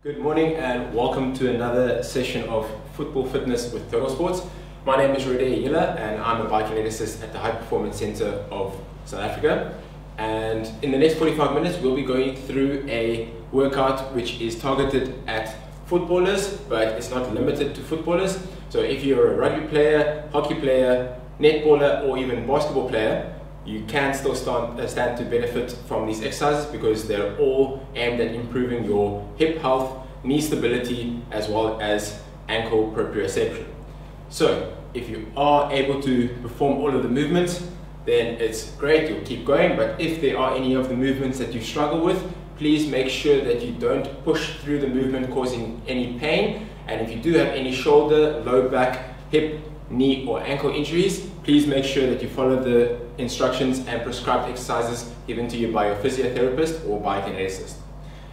Good morning and welcome to another session of Football Fitness with Total Sports. My name is Rodet Yila and I'm a biokineticist at the High Performance Center of South Africa. And in the next 45 minutes we'll be going through a workout which is targeted at footballers, but it's not limited to footballers. So if you're a rugby player, hockey player, netballer or even basketball player, you can still stand to benefit from these exercises because they're all aimed at improving your hip health, knee stability, as well as ankle proprioception. So if you are able to perform all of the movements, then it's great, you'll keep going. But if there are any of the movements that you struggle with, please make sure that you don't push through the movement causing any pain. And if you do have any shoulder, low back, hip, knee or ankle injuries, please make sure that you follow the instructions and prescribed exercises given to you by your physiotherapist or biokineticist.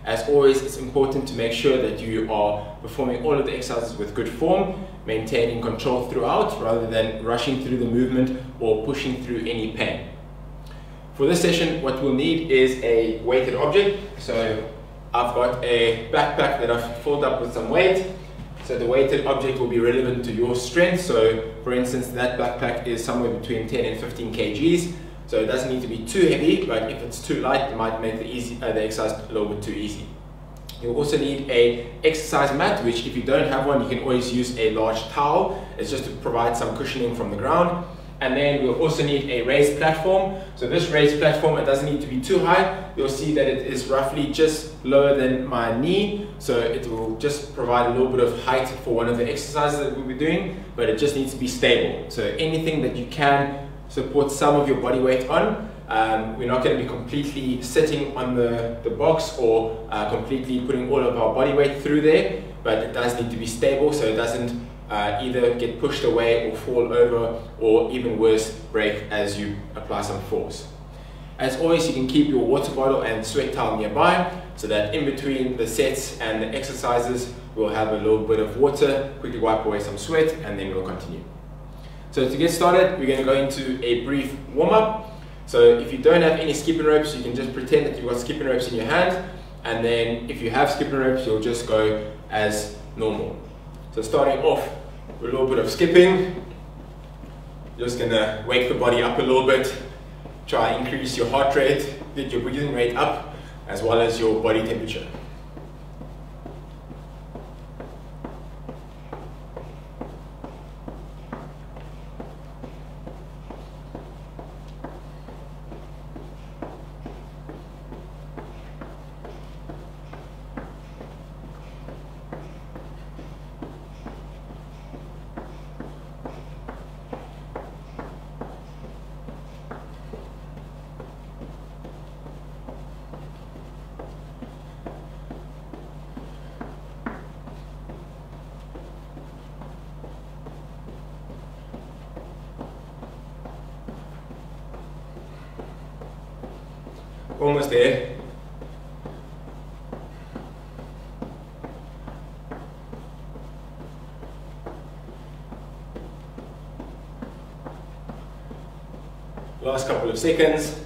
As always, it's important to make sure that you are performing all of the exercises with good form, maintaining control throughout rather than rushing through the movement or pushing through any pain. For this session, what we'll need is a weighted object. So I've got a backpack that I've filled up with some weight. So the weighted object will be relevant to your strength. So for instance, that backpack is somewhere between 10 and 15 kgs. So it doesn't need to be too heavy, but if it's too light, it might make the exercise a little bit too easy. You'll also need an exercise mat, which if you don't have one, you can always use a large towel. It's just to provide some cushioning from the ground. And then we'll also need a raised platform. So this raised platform, it doesn't need to be too high. You'll see that it is roughly just lower than my knee. So it will just provide a little bit of height for one of the exercises that we'll be doing, but it just needs to be stable. So anything that you can support some of your body weight on. We're not going to be completely sitting on the box or completely putting all of our body weight through there, but it does need to be stable so it doesn't either get pushed away or fall over, or even worse, break as you apply some force. As always, you can keep your water bottle and sweat towel nearby so that in between the sets and the exercises we'll have a little bit of water, quickly wipe away some sweat, and then we'll continue. So to get started, we're going to go into a brief warm-up. So if you don't have any skipping ropes, you can just pretend that you've got skipping ropes in your hand, and then if you have skipping ropes, you'll just go as normal. So starting off with a little bit of skipping, just gonna wake the body up a little bit, try and increase your heart rate, get your breathing rate up, as well as your body temperature. Almost there. Last couple of seconds.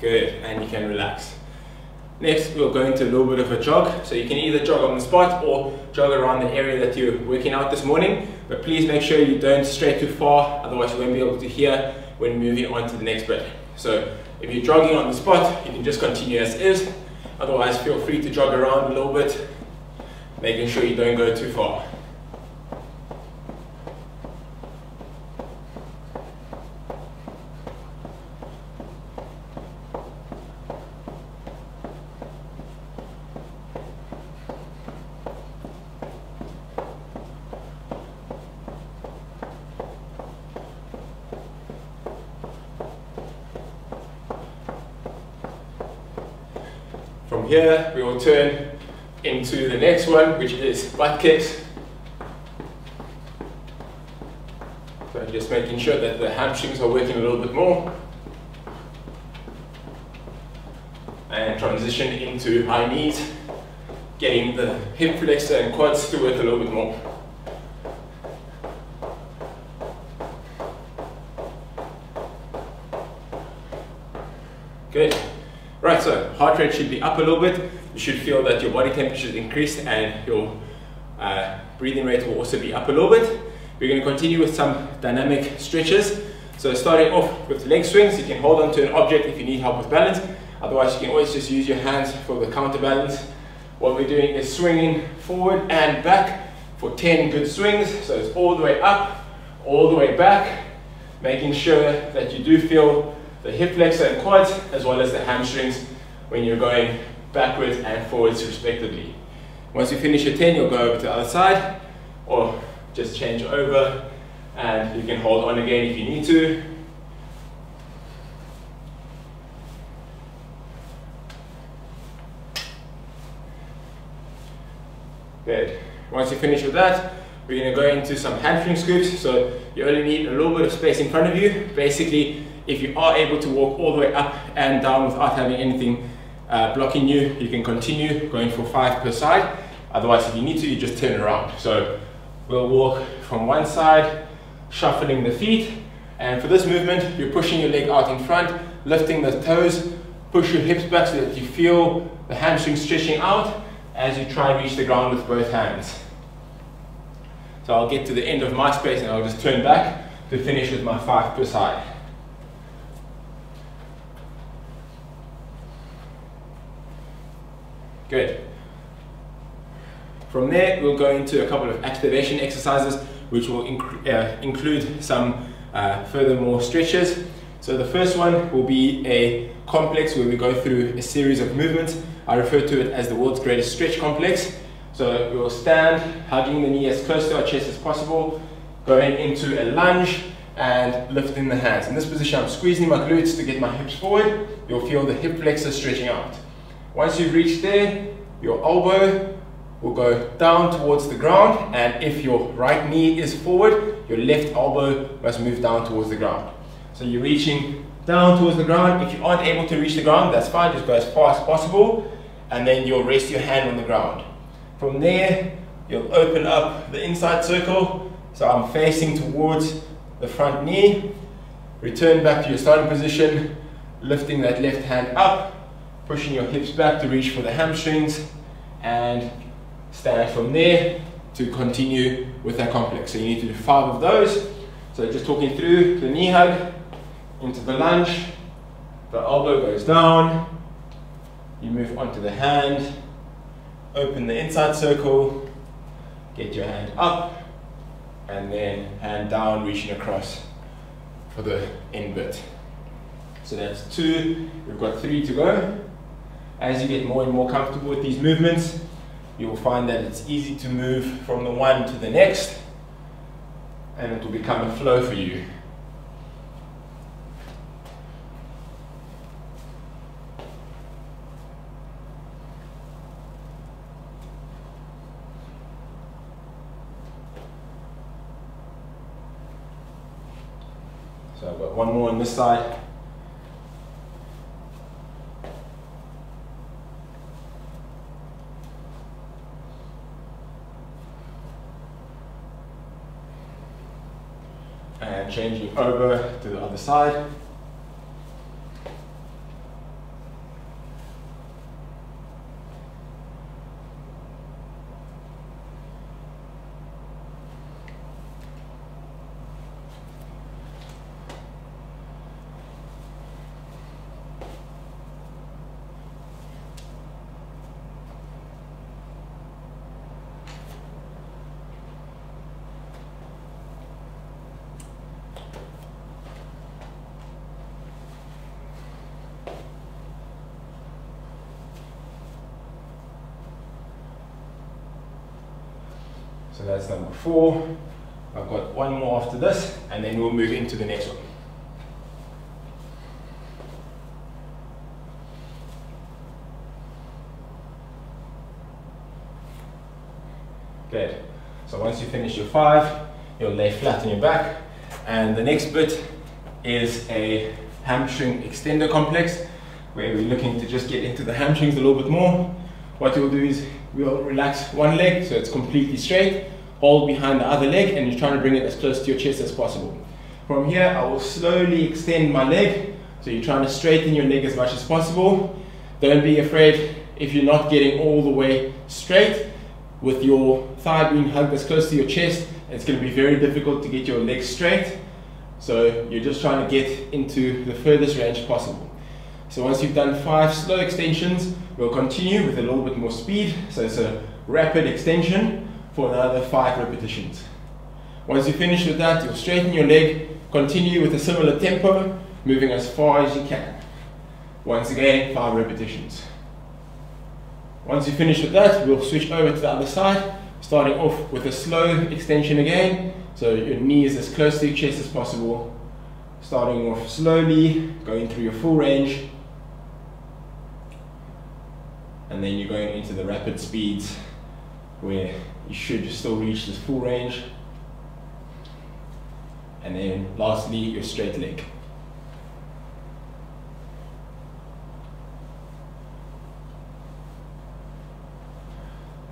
Good, and you can relax. Next, we'll go into a little bit of a jog. So you can either jog on the spot or jog around the area that you're working out this morning. But please make sure you don't stray too far, otherwise you won't be able to hear when moving on to the next bit. So if you're jogging on the spot, you can just continue as is. Otherwise, feel free to jog around a little bit, making sure you don't go too far. From here, we will turn into the next one, which is butt kicks. So just making sure that the hamstrings are working a little bit more. And transition into high knees, getting the hip flexor and quads to work a little bit more. Good. Right, so heart rate should be up a little bit. You should feel that your body temperature is increased and your breathing rate will also be up a little bit. We're going to continue with some dynamic stretches. So starting off with leg swings, you can hold on to an object if you need help with balance. Otherwise, you can always just use your hands for the counterbalance. What we're doing is swinging forward and back for 10 good swings. So it's all the way up, all the way back, making sure that you do feel the hip flexor and quads as well as the hamstrings when you're going backwards and forwards respectively. Once you finish your 10, you'll go over to the other side or just change over and you can hold on again if you need to. Good. Once you finish with that, we're going to go into some hamstring scoops. So you only need a little bit of space in front of you. Basically, if you are able to walk all the way up and down without having anything blocking you, you can continue going for 5 per side. Otherwise, if you need to, you just turn around. So we'll walk from one side, shuffling the feet. And for this movement, you're pushing your leg out in front, lifting the toes, push your hips back so that you feel the hamstring stretching out as you try and reach the ground with both hands. So I'll get to the end of my space and I'll just turn back to finish with my 5 per side. Good. From there, we'll go into a couple of activation exercises, which will include some furthermore stretches. So the first one will be a complex where we go through a series of movements. I refer to it as the world's greatest stretch complex. So we will stand, hugging the knee as close to our chest as possible, going into a lunge and lifting the hands. In this position, I'm squeezing my glutes to get my hips forward. You'll feel the hip flexor stretching out. Once you've reached there, your elbow will go down towards the ground, and if your right knee is forward, your left elbow must move down towards the ground. So you're reaching down towards the ground. If you aren't able to reach the ground, that's fine, just go as far as possible, and then you'll rest your hand on the ground. From there, you'll open up the inside circle, so I'm facing towards the front knee. Return back to your starting position, lifting that left hand up, pushing your hips back to reach for the hamstrings, and stand from there to continue with that complex. So you need to do 5 of those. So just talking through the knee hug, into the lunge, the elbow goes down, you move onto the hand, open the inside circle, get your hand up, and then hand down, reaching across for the end bit. So that's 2, we've got 3 to go. As you get more and more comfortable with these movements, you will find that it's easy to move from the one to the next, and it will become a flow for you. So I've got one more on this side. And changing over to the other side. So that's number 4. I've got one more after this, and then we'll move into the next one. Good. So once you finish your 5, you'll lay flat on your back, and the next bit is a hamstring extender complex, where we're looking to just get into the hamstrings a little bit more. What you'll do is we'll relax one leg so it's completely straight, hold behind the other leg, and you're trying to bring it as close to your chest as possible. From here, I will slowly extend my leg, so you're trying to straighten your leg as much as possible. Don't be afraid if you're not getting all the way straight. With your thigh being hugged as close to your chest, it's going to be very difficult to get your legs straight. So you're just trying to get into the furthest range possible. So once you've done 5 slow extensions, we'll continue with a little bit more speed. So it's a rapid extension for another 5 repetitions. Once you finish with that, you'll straighten your leg, continue with a similar tempo, moving as far as you can. Once again, 5 repetitions. Once you finish with that, we'll switch over to the other side, starting off with a slow extension again. So your knee is as close to your chest as possible. Starting off slowly, going through your full range. And then you're going into the rapid speeds where you should still reach this full range. And then lastly, your straight leg.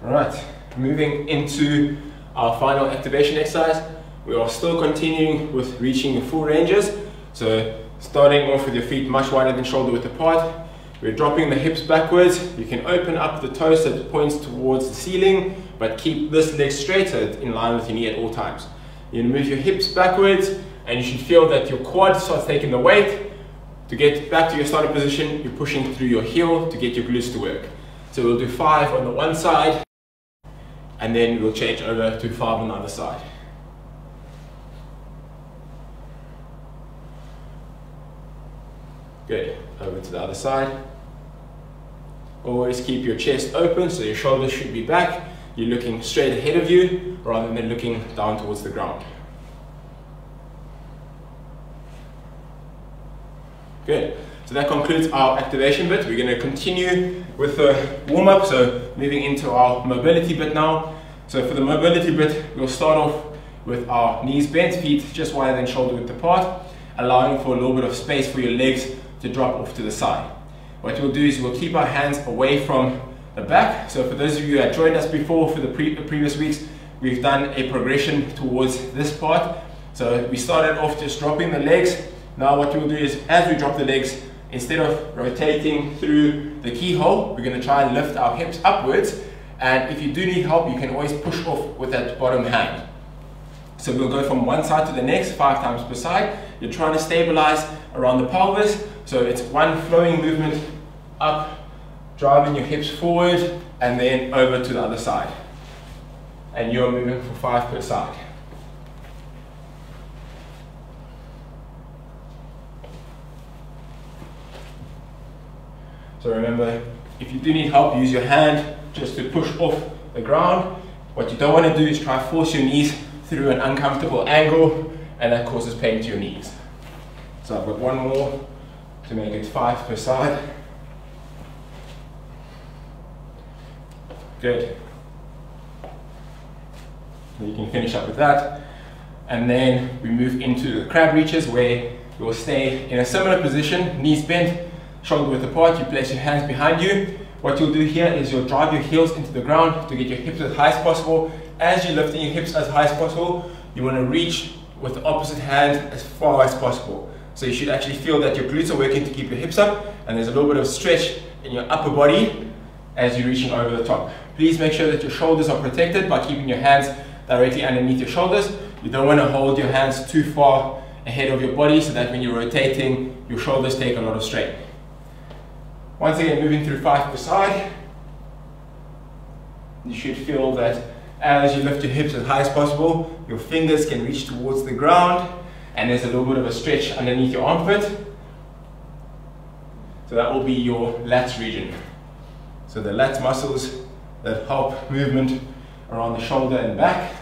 Alright, moving into our final activation exercise. We are still continuing with reaching your full ranges. So starting off with your feet much wider than shoulder width apart. We're dropping the hips backwards. You can open up the toes so it points towards the ceiling, but keep this leg straight so it's in line with your knee at all times. You move your hips backwards and you should feel that your quad starts taking the weight. To get back to your starting position, you're pushing through your heel to get your glutes to work. So we'll do 5 on the one side, and then we'll change over to 5 on the other side. Good, over to the other side. Always keep your chest open so your shoulders should be back. You're looking straight ahead of you rather than looking down towards the ground. Good, so that concludes our activation bit. We're going to continue with the warm-up, so moving into our mobility bit now. So for the mobility bit, we'll start off with our knees bent, feet just wider than shoulder width apart, allowing for a little bit of space for your legs to drop off to the side. What we'll do is we'll keep our hands away from the back. So for those of you that joined us before for the previous weeks, we've done a progression towards this part. So we started off just dropping the legs. Now what we'll do is as we drop the legs, instead of rotating through the keyhole, we're going to try and lift our hips upwards. And if you do need help, you can always push off with that bottom hand. So we'll go from one side to the next 5 times per side. You're trying to stabilize around the pelvis. So it's one flowing movement up, driving your hips forward, and then over to the other side. And you're moving for 5 per side. So remember, if you do need help, use your hand just to push off the ground. What you don't want to do is try to force your knees through an uncomfortable angle, and that causes pain to your knees. So I've got one more to make it 5 per side. Good. You can finish up with that. And then we move into the crab reaches, where you will stay in a similar position, knees bent, shoulder width apart. You place your hands behind you. What you'll do here is you'll drive your heels into the ground to get your hips as high as possible. As you're lifting your hips as high as possible, you want to reach with the opposite hand as far as possible. So you should actually feel that your glutes are working to keep your hips up, and there's a little bit of stretch in your upper body as you're reaching over the top. Please make sure that your shoulders are protected by keeping your hands directly underneath your shoulders. You don't want to hold your hands too far ahead of your body so that when you're rotating, your shoulders take a lot of strain. Once again, moving through 5 per side. You should feel that as you lift your hips as high as possible, your fingers can reach towards the ground, and there's a little bit of a stretch underneath your armpit. So that will be your lats region. So the lats muscles that help movement around the shoulder and back.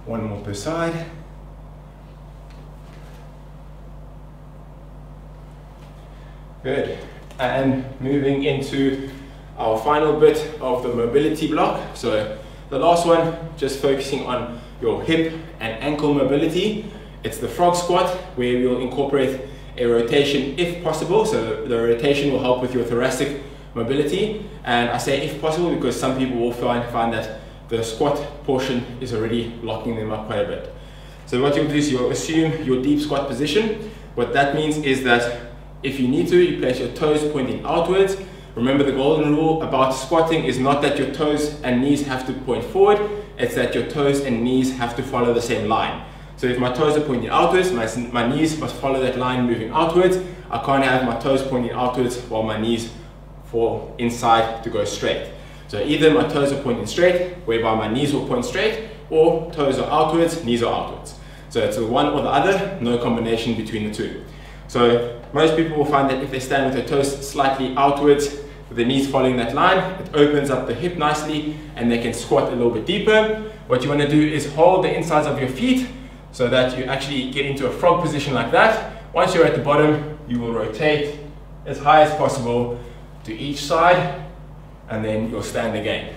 One more per side. Good. And moving into our final bit of the mobility block. So the last one, just focusing on your hip and ankle mobility. It's the frog squat, where we'll incorporate a rotation if possible. So the rotation will help with your thoracic mobility. And I say if possible because some people will find that the squat portion is already locking them up quite a bit. So what you'll do is you'll assume your deep squat position. What that means is that if you need to, you place your toes pointing outwards. Remember, the golden rule about squatting is not that your toes and knees have to point forward, it's that your toes and knees have to follow the same line. So if my toes are pointing outwards, my knees must follow that line moving outwards. I can't have my toes pointing outwards while my knees fall inside to go straight. So either my toes are pointing straight, whereby my knees will point straight, or toes are outwards, knees are outwards. So it's the one or the other, no combination between the two. So most people will find that if they stand with their toes slightly outwards, with the knees following that line, it opens up the hip nicely and they can squat a little bit deeper. What you want to do is hold the insides of your feet so that you actually get into a frog position like that. Once you're at the bottom, you will rotate as high as possible to each side and then you'll stand again.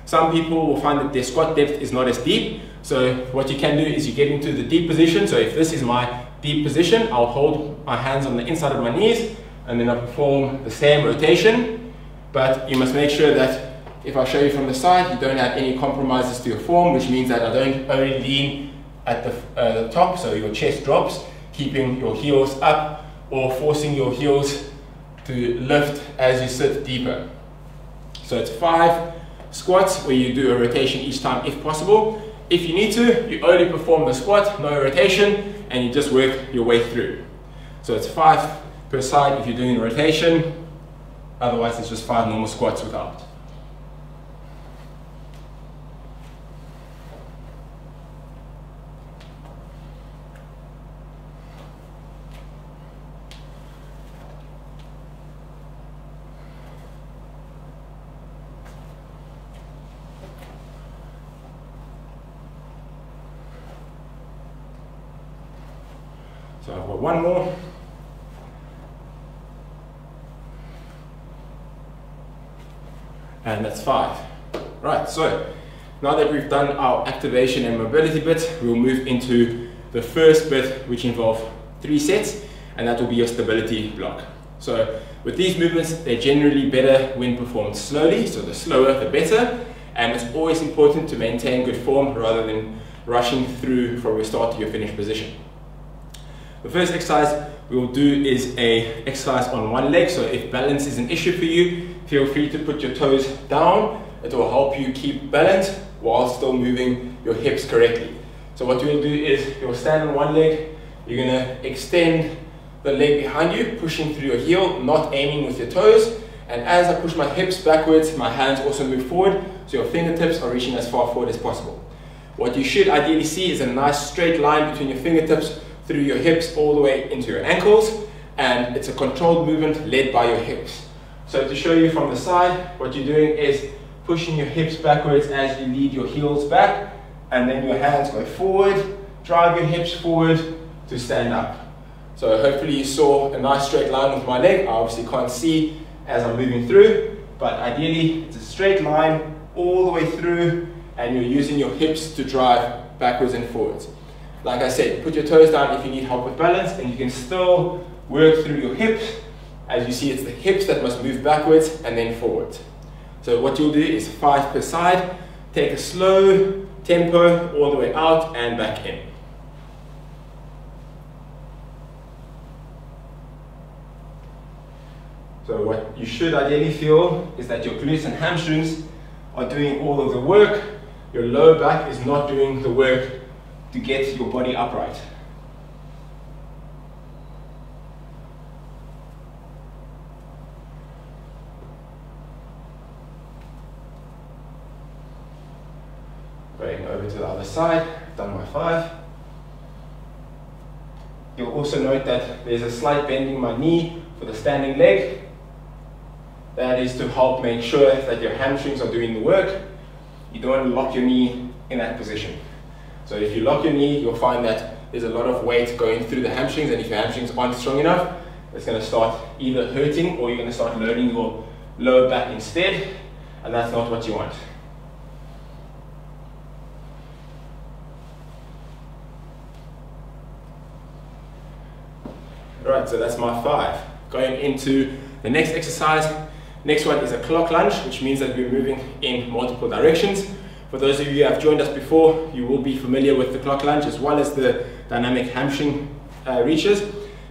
Some people will find that their squat depth is not as deep. So what you can do is you get into the deep position. So if this is my deep position, I'll hold my hands on the inside of my knees and then I'll perform the same rotation. But you must make sure that if I show you from the side, you don't have any compromises to your form, which means that I don't only lean at the top, so your chest drops, keeping your heels up or forcing your heels to lift as you sit deeper. So it's 5 squats where you do a rotation each time if possible. If you need to, you only perform the squat, no rotation, and you just work your way through. So it's 5 per side if you're doing a rotation. Otherwise, it's just 5 normal squats without. So I've got one more. And that's 5. Right, so now that we've done our activation and mobility bit, we'll move into the first bit, which involves 3 sets, and that will be your stability block. So with these movements, they're generally better when performed slowly, so the slower the better, and it's always important to maintain good form rather than rushing through from your start to your finish position. The first exercise we will do is an exercise on one leg, so if balance is an issue for you, feel free to put your toes down. It will help you keep balance while still moving your hips correctly. So what you'll do is you'll stand on one leg, you're going to extend the leg behind you, pushing through your heel, not aiming with your toes. And as I push my hips backwards, my hands also move forward, so your fingertips are reaching as far forward as possible. What you should ideally see is a nice straight line between your fingertips through your hips all the way into your ankles, and it's a controlled movement led by your hips. So to show you from the side, what you're doing is pushing your hips backwards as you lead your heels back, and then your hands go forward, drive your hips forward to stand up. So hopefully you saw a nice straight line with my leg. I obviously can't see as I'm moving through, but ideally it's a straight line all the way through, and you're using your hips to drive backwards and forwards. Like I said, put your toes down if you need help with balance, and you can still work through your hips. As you see, it's the hips that must move backwards and then forwards. So what you'll do is 5 per side, take a slow tempo all the way out and back in. So what you should ideally feel is that your glutes and hamstrings are doing all of the work. Your lower back is not doing the work to get your body upright. Going over to the other side, done my 5. You'll also note that there's a slight bending in my knee for the standing leg. That is to help make sure that your hamstrings are doing the work. You don't want to lock your knee in that position. So if you lock your knee, you'll find that there's a lot of weight going through the hamstrings, and if your hamstrings aren't strong enough, it's going to start either hurting or you're going to start loading your lower back instead, and that's not what you want. Alright, so that's my 5. Going into the next exercise. Next one is a clock lunge, which means that we're moving in multiple directions. For those of you who have joined us before, you will be familiar with the clock lunge as well as the dynamic hamstring reaches.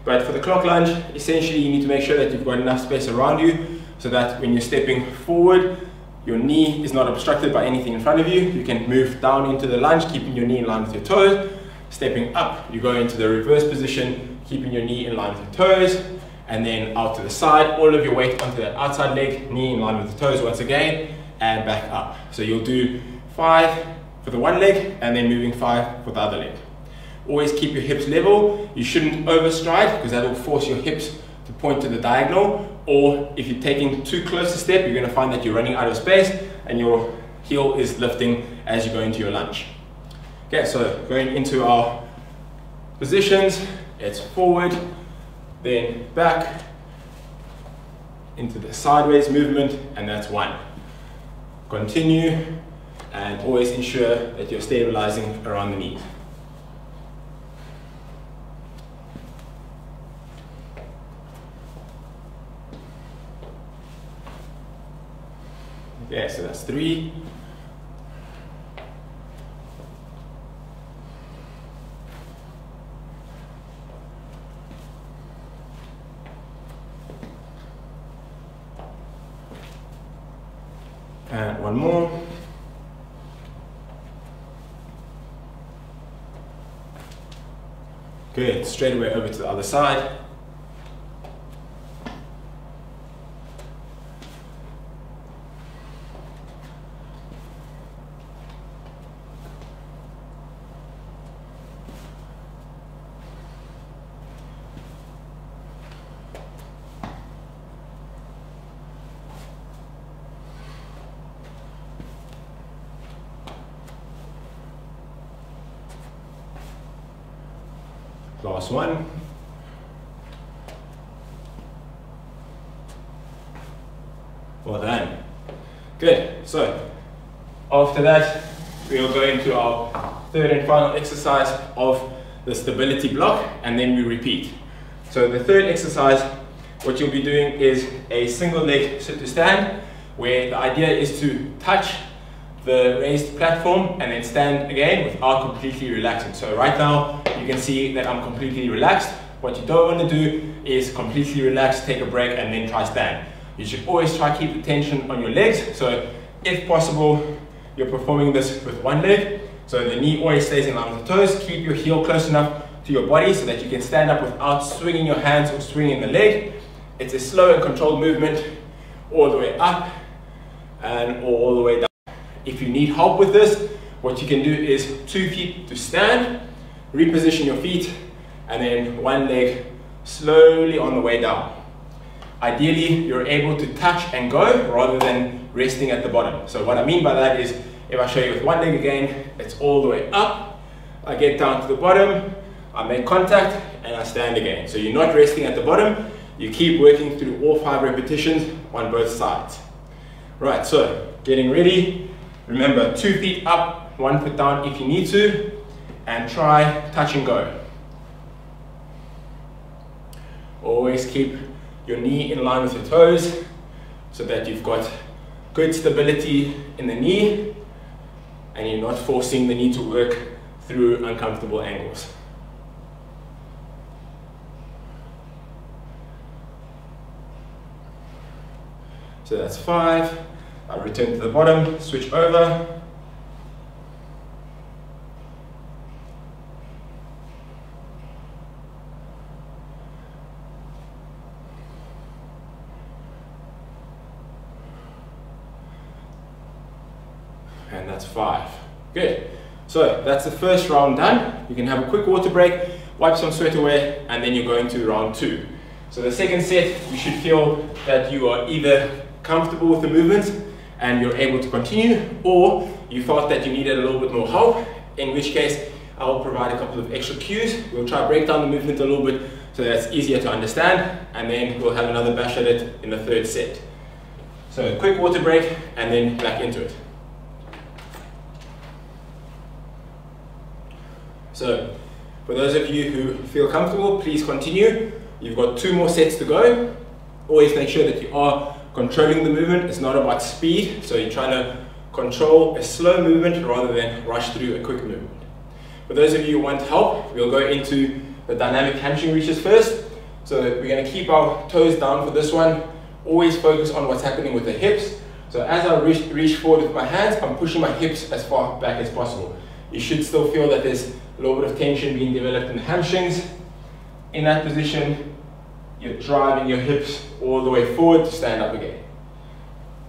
But for the clock lunge, essentially you need to make sure that you've got enough space around you so that when you're stepping forward, your knee is not obstructed by anything in front of you. You can move down into the lunge, keeping your knee in line with your toes. Stepping up, you go into the reverse position, keeping your knee in line with your toes, and then out to the side, all of your weight onto that outside leg, knee in line with the toes once again, and back up. So you'll do 5 for the one leg, and then moving 5 for the other leg. Always keep your hips level. You shouldn't overstride, because that will force your hips to point to the diagonal, or if you're taking too close a step, you're going to find that you're running out of space, and your heel is lifting as you go into your lunge. Okay, so going into our positions, it's forward, then back, into the sideways movement, and that's 1. Continue, and always ensure that you're stabilizing around the knees. Okay, so that's 3. And 1 more. Good, straight away over to the other side. Last one. Well done. Good. So after that, we'll go into our third and final exercise of the stability block, and then we repeat. So the third exercise, what you'll be doing is a single leg sit to stand, where the idea is to touch the raised platform and then stand again without completely relaxing. So right now you can see that I'm completely relaxed. What you don't want to do is completely relax, take a break, and then try stand. You should always try to keep the tension on your legs. So if possible, you're performing this with one leg, so the knee always stays in line with the toes. Keep your heel close enough to your body so that you can stand up without swinging your hands or swinging the leg. It's a slow and controlled movement, all the way up and all the way down. If you need help with this, what you can do is 2 feet to stand, reposition your feet, and then one leg slowly on the way down. Ideally, you're able to touch and go rather than resting at the bottom. So what I mean by that is, if I show you with one leg again, it's all the way up, I get down to the bottom, I make contact, and I stand again. So you're not resting at the bottom, you keep working through all 5 repetitions on both sides. Right, so getting ready. Remember, 2 feet up, 1 foot down if you need to, and try touch and go. Always keep your knee in line with your toes so that you've got good stability in the knee and you're not forcing the knee to work through uncomfortable angles. So that's 5. I return to the bottom, switch over. And that's 5. Good. So that's the first round done. You can have a quick water break, wipe some sweat away, and then you're going to round 2. So the second set, you should feel that you are either comfortable with the movements and you're able to continue, or you felt that you needed a little bit more help, in which case I will provide a couple of extra cues. We'll try to break down the movement a little bit so that it's easier to understand, and then we'll have another bash at it in the third set. So a quick water break and then back into it. So for those of you who feel comfortable, please continue. You've got 2 more sets to go. Always make sure that you are controlling the movement. It's not about speed, so you're trying to control a slow movement rather than rush through a quick movement. For those of you who want help, we'll go into the dynamic hamstring reaches first. So we're going to keep our toes down for this one. Always focus on what's happening with the hips. So as I reach forward with my hands, I'm pushing my hips as far back as possible. You should still feel that there's a little bit of tension being developed in the hamstrings. In that position, you're driving your hips all the way forward to stand up again.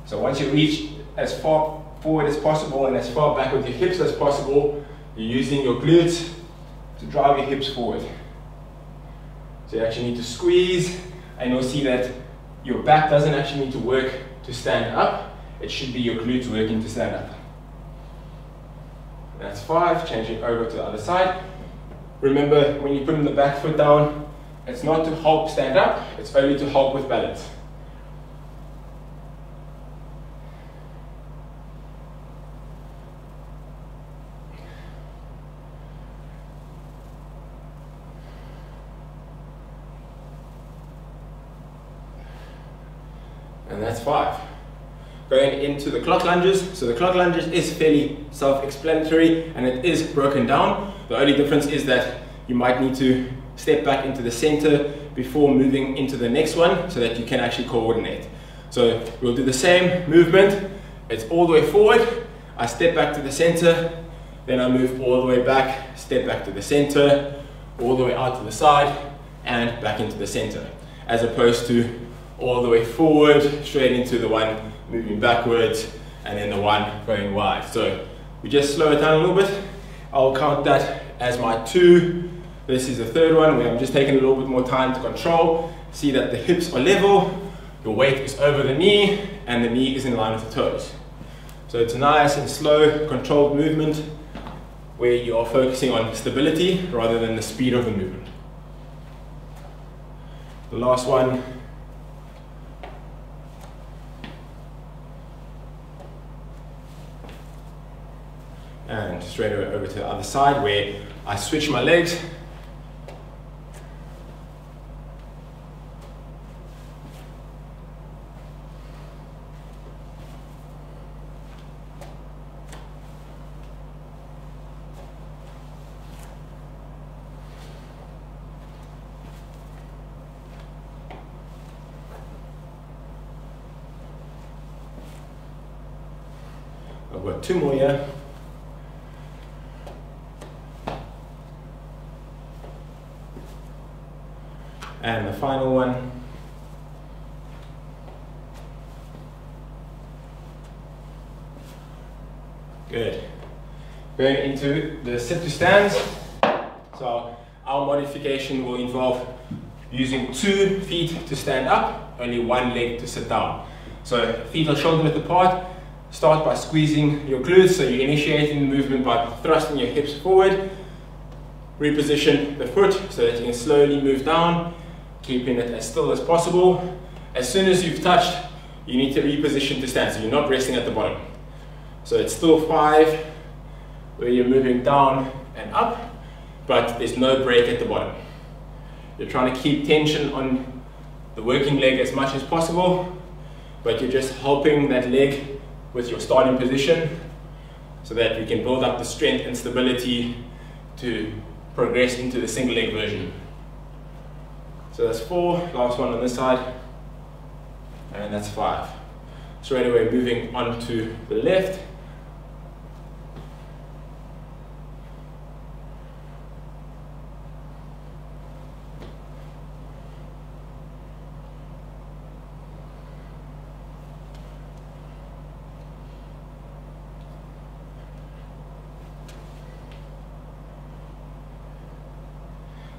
So once you reach as far forward as possible and as far back with your hips as possible, you're using your glutes to drive your hips forward. So you actually need to squeeze, and you'll see that your back doesn't actually need to work to stand up. It should be your glutes working to stand up. That's 5, changing over to the other side. Remember, when you put the back foot down, it's not to help stand up, it's only to help with balance. And that's 5. Going into the clock lunges. So the clock lunges is fairly self-explanatory and it is broken down. The only difference is that you might need to step back into the center before moving into the next one so that you can actually coordinate. So we'll do the same movement. It's all the way forward. I step back to the center, then I move all the way back, step back to the center, all the way out to the side and back into the center, as opposed to all the way forward, straight into the one moving backwards, and then the one going wide. So we just slow it down a little bit. I'll count that as my 2. This is the third one where I'm just taking a little bit more time to control. See that the hips are level, your weight is over the knee, and the knee is in line with the toes. So it's a nice and slow, controlled movement where you are focusing on stability rather than the speed of the movement. The last one. And straight over to the other side where I switch my legs. I've got 2 more here. And the final one. Good. Going into the sit to stands. So our modification will involve using 2 feet to stand up, only 1 leg to sit down. So feet are shoulder width apart. Start by squeezing your glutes, so you're initiating the movement by thrusting your hips forward. Reposition the foot so that you can slowly move down, keeping it as still as possible. As soon as you've touched, you need to reposition to stand, so you're not resting at the bottom. So it's still 5, where you're moving down and up, but there's no break at the bottom. You're trying to keep tension on the working leg as much as possible, but you're just helping that leg with your starting position so that you can build up the strength and stability to progress into the single leg version. So that's 4, last one on this side, and that's 5. Straight away moving on to the left.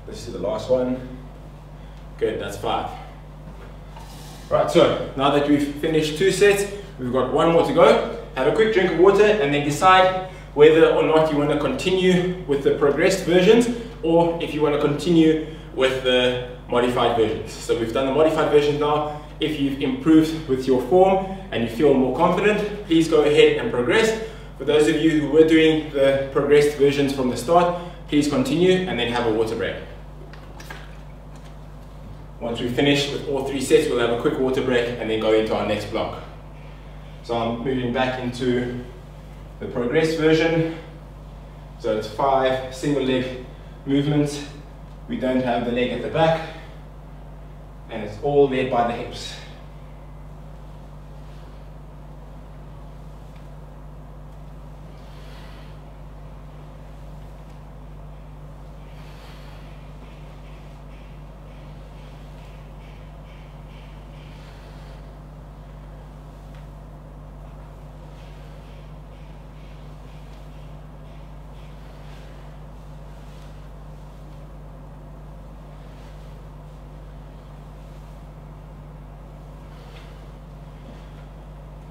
This is the last one. Good, that's 5. Right, so now that we've finished 2 sets, we've got 1 more to go. Have a quick drink of water and then decide whether or not you want to continue with the progressed versions or if you want to continue with the modified versions. So we've done the modified versions now. If you've improved with your form and you feel more confident, please go ahead and progress. For those of you who were doing the progressed versions from the start, please continue and then have a water break. Once we finish with all 3 sets, we'll have a quick water break and then go into our next block. So I'm moving back into the progressed version. So it's 5 single leg movements. We don't have the leg at the back, and it's all led by the hips.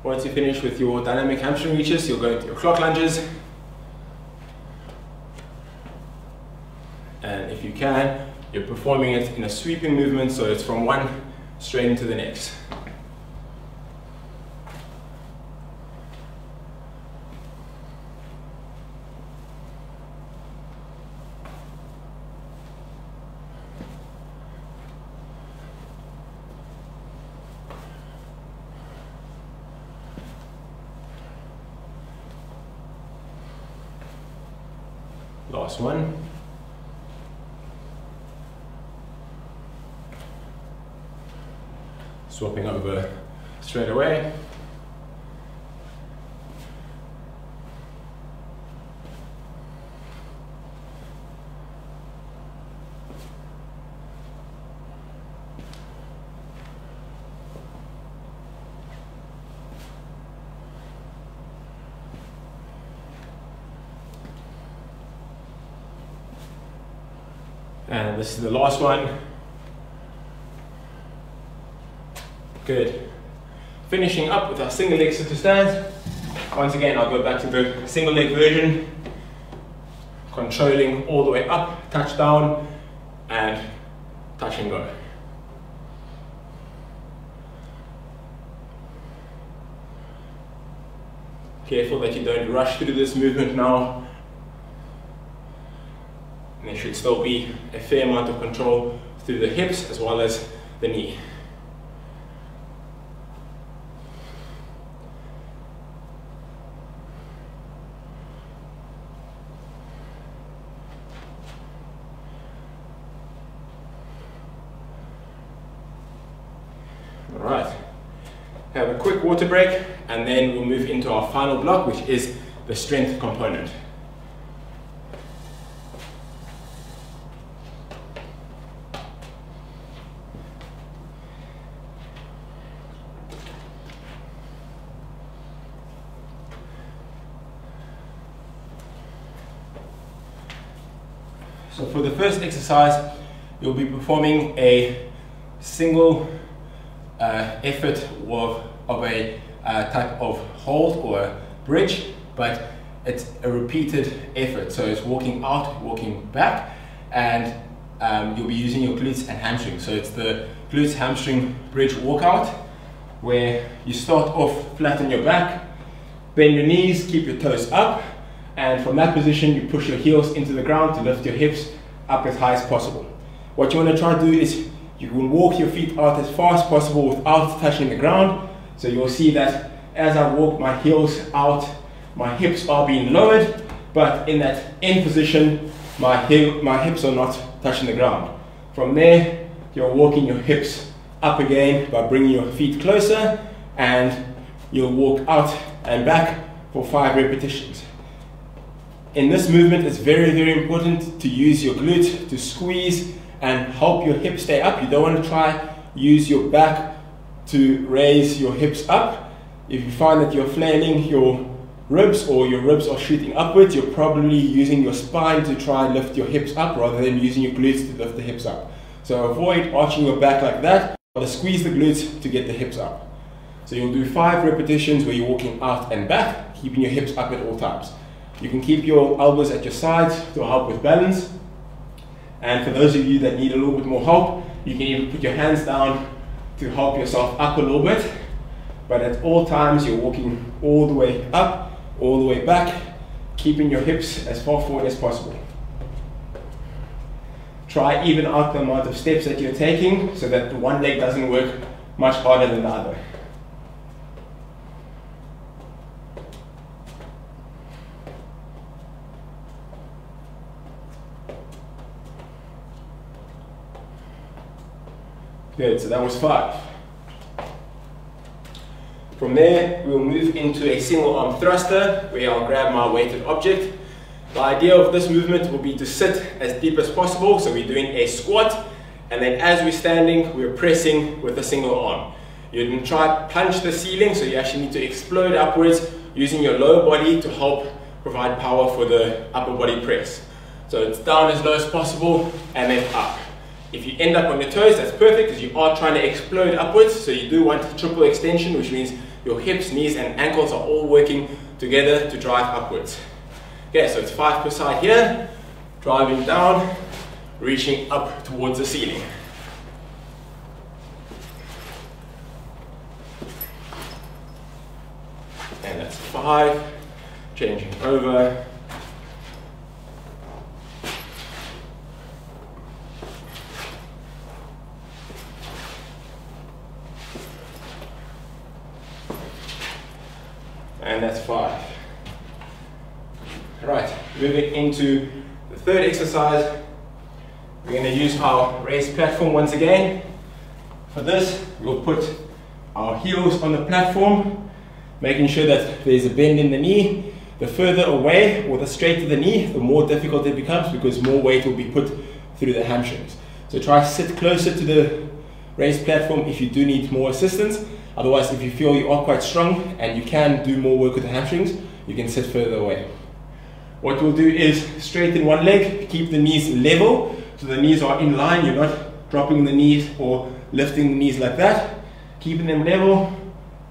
Once you finish with your dynamic hamstring reaches, you'll go into your clock lunges. And if you can, you're performing it in a sweeping movement, so it's from one straight into the next. Last one. Swapping over straight away. And this is the last one. Good. Finishing up with our single leg sit to stand. Once again, I'll go back to the single leg version. Controlling all the way up, touch down, and touch and go. Careful that you don't rush through this movement now. There should still be a fair amount of control through the hips as well as the knee. All right, have a quick water break and then we'll move into our final block, which is the strength component. So for the first exercise, you'll be performing a single effort of a type of hold or a bridge, but it's a repeated effort. So it's walking out, walking back, and you'll be using your glutes and hamstrings. So it's the glutes hamstring bridge walkout, where you start off flat on your back, bend your knees, keep your toes up, and from that position you push your heels into the ground to lift your hips up as high as possible. What you want to try to do is you can walk your feet out as far as possible without touching the ground. So you'll see that as I walk my heels out, my hips are being lowered, but in that end position, my hips are not touching the ground. From there, you're walking your hips up again by bringing your feet closer, and you'll walk out and back for 5 repetitions. In this movement, it's very, very important to use your glutes to squeeze and help your hips stay up. You don't want to try use your back to raise your hips up. If you find that you're flailing your ribs or your ribs are shooting upwards, you're probably using your spine to try and lift your hips up rather than using your glutes to lift the hips up. So avoid arching your back like that, but squeeze the glutes to get the hips up. So you'll do 5 repetitions where you're walking out and back, keeping your hips up at all times. You can keep your elbows at your sides to help with balance. And for those of you that need a little bit more help, you can even put your hands down to help yourself up a little bit. But at all times, you're walking all the way up, all the way back, keeping your hips as far forward as possible. Try even out the amount of steps that you're taking so that the one leg doesn't work much harder than the other. Good, so that was 5. From there, we'll move into a single arm thruster where I'll grab my weighted object. The idea of this movement will be to sit as deep as possible, so we're doing a squat, and then as we're standing, we're pressing with a single arm. You can try punch the ceiling, so you actually need to explode upwards using your lower body to help provide power for the upper body press. So it's down as low as possible and then up. If you end up on your toes, that's perfect because you are trying to explode upwards, so you do want triple extension, which means your hips, knees and ankles are all working together to drive upwards. Okay, so it's 5 per side here, driving down, reaching up towards the ceiling. And that's 5, changing over. And that's 5. Right, moving into the third exercise, we're going to use our raised platform once again. For this, we'll put our heels on the platform, making sure that there's a bend in the knee. The further away or the straighter the knee, the more difficult it becomes because more weight will be put through the hamstrings. So try to sit closer to the raised platform if you do need more assistance. Otherwise, if you feel you are quite strong and you can do more work with the hamstrings, you can sit further away. What we'll do is straighten one leg, keep the knees level, so the knees are in line, you're not dropping the knees or lifting the knees like that. Keeping them level,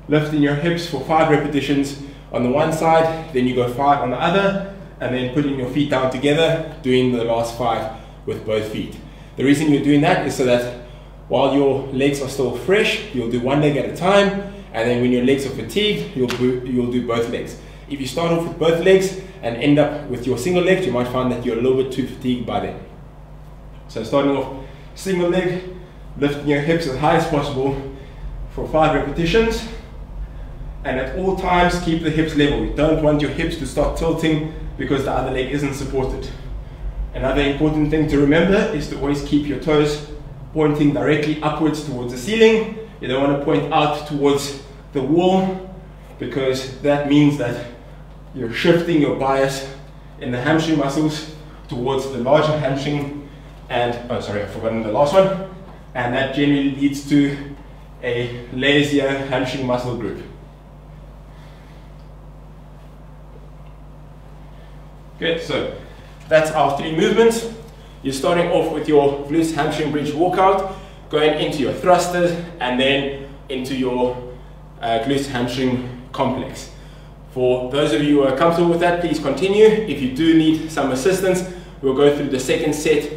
lifting your hips for 5 repetitions on the one side, then you go 5 on the other, and then putting your feet down together, doing the last 5 with both feet. The reason you're doing that is so that while your legs are still fresh, you'll do one leg at a time, and then when your legs are fatigued, you'll do both legs. If you start off with both legs and end up with your single legs, you might find that you're a little bit too fatigued by then. So starting off single leg, lifting your hips as high as possible for 5 repetitions, and at all times keep the hips level. You don't want your hips to start tilting because the other leg isn't supported. Another important thing to remember is to always keep your toes pointing directly upwards towards the ceiling. You don't want to point out towards the wall because that means that you're shifting your bias in the hamstring muscles towards the larger hamstring and, oh sorry, I've forgotten the last one, and that generally leads to a lazier hamstring muscle group. Good, so that's our 3 movements. You're starting off with your glutes hamstring bridge walkout, going into your thrusters, and then into your glutes hamstring complex. For those of you who are comfortable with that, please continue. If you do need some assistance, we'll go through the second set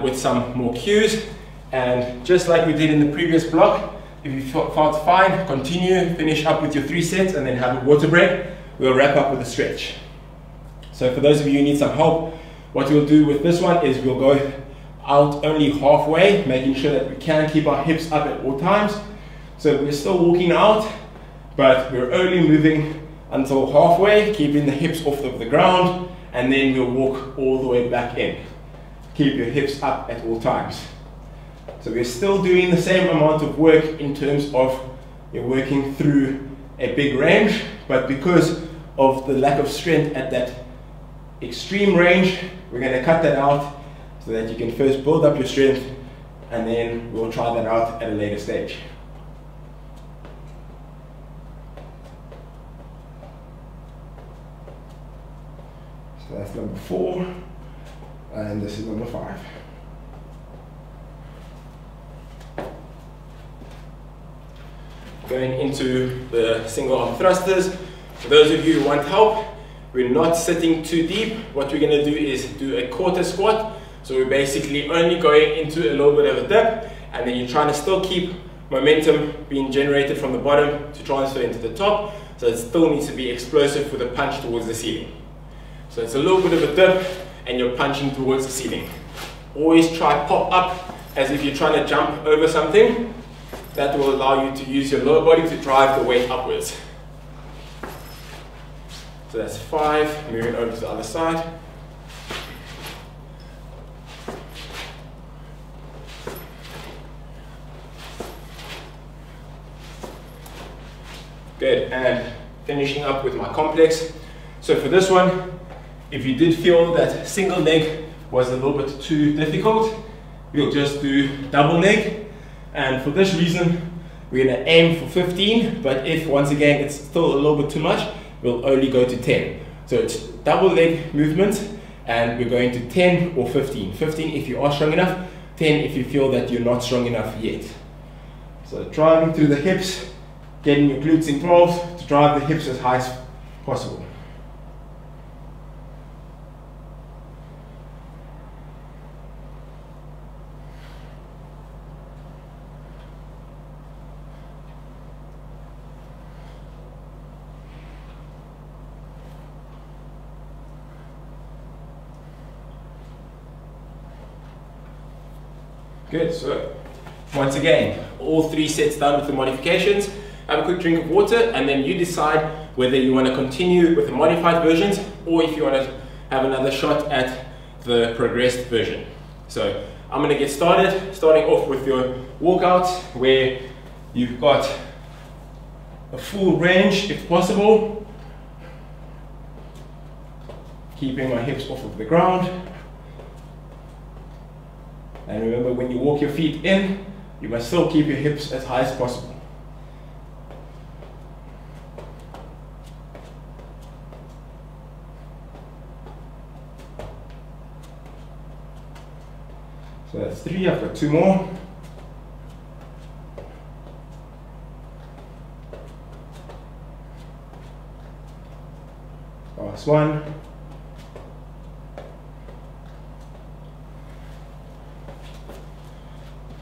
with some more cues. And just like we did in the previous block, if you felt fine, continue, finish up with your 3 sets, and then have a water break. We'll wrap up with a stretch. So for those of you who need some help, what we'll do with this one is we'll go out only halfway, making sure that we can keep our hips up at all times. So we're still walking out, but we're only moving until halfway, keeping the hips off of the ground, and then we'll walk all the way back in. Keep your hips up at all times. So we're still doing the same amount of work in terms of you're working through a big range, but because of the lack of strength at that extreme range, we're going to cut that out so that you can first build up your strength, and then we'll try that out at a later stage. So that's number 4, and this is number 5. Going into the single arm thrusters. For those of you who want help, we're not sitting too deep. What we're going to do is do a quarter squat. So we're basically only going into a little bit of a dip, and then you're trying to still keep momentum being generated from the bottom to transfer into the top. So it still needs to be explosive with a punch towards the ceiling. So it's a little bit of a dip and you're punching towards the ceiling. Always try pop up as if you're trying to jump over something. That will allow you to use your lower body to drive the weight upwards. So that's 5, moving over to the other side. Good, and finishing up with my complex. So for this one, if you did feel that single leg was a little bit too difficult, we'll just do double leg. And for this reason, we're going to aim for 15, but if once again it's still a little bit too much, we'll only go to 10. So it's double leg movement, and we're going to 10 or 15. 15 if you are strong enough, 10 if you feel that you're not strong enough yet. So driving through the hips, getting your glutes involved to drive the hips as high as possible. Good, so once again, all 3 sets done with the modifications. Have a quick drink of water, and then you decide whether you want to continue with the modified versions or if you want to have another shot at the progressed version. So I'm going to get started, starting off with your walkout where you've got a full range if possible, keeping my hips off of the ground. And remember, when you walk your feet in, you must still keep your hips as high as possible. So that's 3, I've got 2 more. Last one.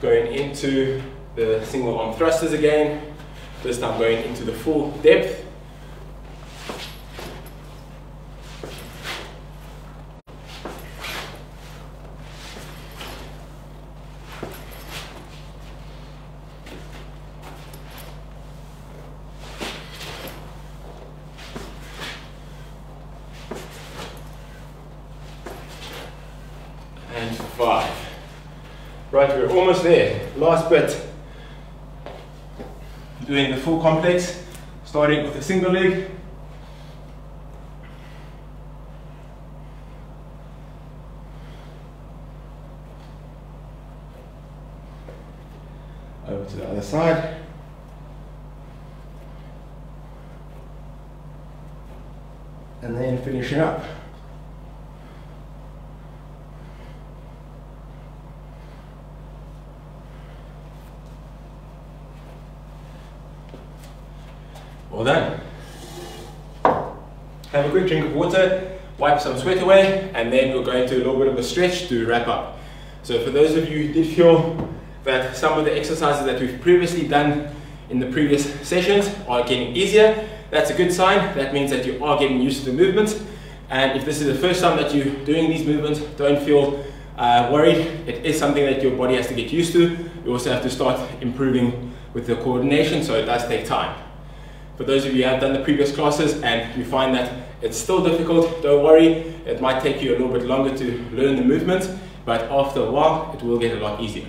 Going into the single arm thrusters again, this time going into the full depth. And 5. Right, we're almost there. Last bit. Doing the full complex, starting with a single leg. Over to the other side. And then finishing up. Well done. Have a quick drink of water, wipe some sweat away, and then we'll go into a little bit of a stretch to wrap up. So for those of you who did feel that some of the exercises that we've previously done in the previous sessions are getting easier, that's a good sign. That means that you are getting used to the movement. And if this is the first time that you're doing these movements, don't feel worried. It is something that your body has to get used to. You also have to start improving with the coordination, so it does take time. For those of you who have done the previous classes and you find that it's still difficult, don't worry. It might take you a little bit longer to learn the movement, but after a while, it will get a lot easier.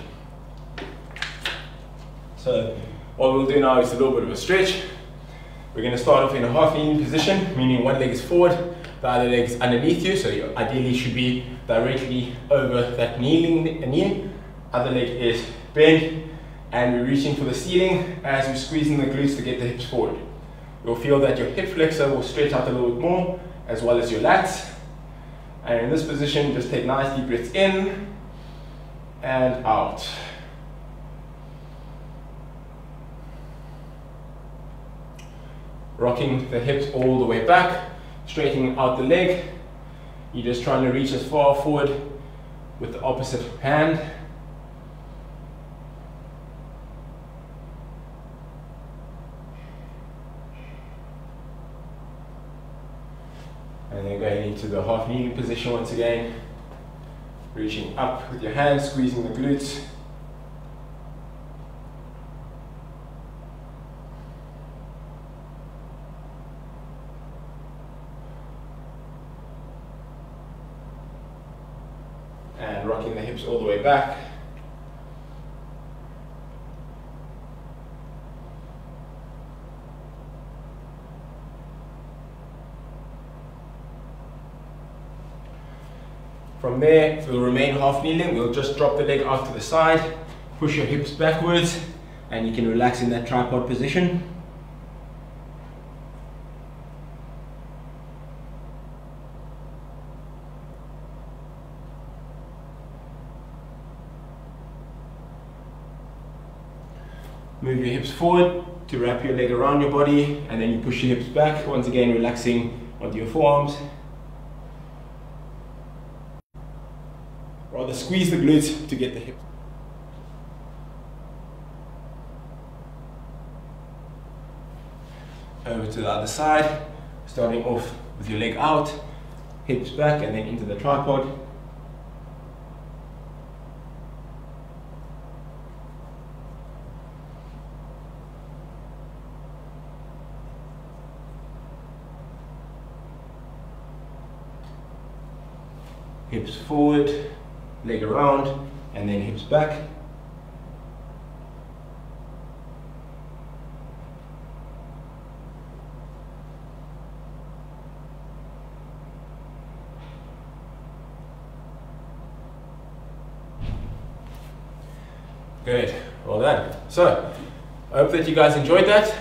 So what we'll do now is a little bit of a stretch. We're going to start off in a half kneeling position, meaning one leg is forward, the other leg is underneath you, so you ideally should be directly over that knee. Other leg is bent, and we're reaching for the ceiling as we're squeezing the glutes to get the hips forward. You'll feel that your hip flexor will stretch out a little bit more, as well as your lats. And in this position, just take nice deep breaths in and out. Rocking the hips all the way back, straightening out the leg. You're just trying to reach as far forward with the opposite hand. And then going into the half kneeling position once again. Reaching up with your hands, squeezing the glutes. And rocking the hips all the way back. From there, we'll remain half kneeling. We'll just drop the leg out to the side, push your hips backwards, and you can relax in that tripod position. Move your hips forward to wrap your leg around your body, and then you push your hips back, once again relaxing onto your forearms. Rather squeeze the glutes to get the hips. Over to the other side, starting off with your leg out, hips back, and then into the tripod. Hips forward, leg around, and then hips back. Good, well done. So, I hope that you guys enjoyed that.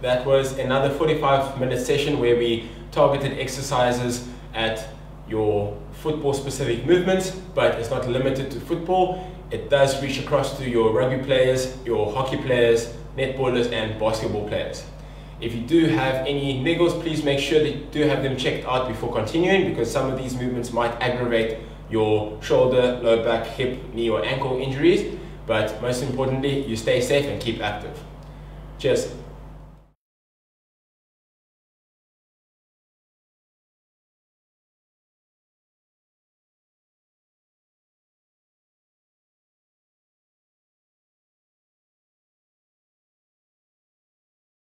That was another 45-minute session where we targeted exercises at your football specific movements, but it's not limited to football. It does reach across to your rugby players, your hockey players, netballers, and basketball players. If you do have any niggles, please make sure that you do have them checked out before continuing, because some of these movements might aggravate your shoulder, lower back, hip, knee, or ankle injuries. But most importantly, you stay safe and keep active. Cheers.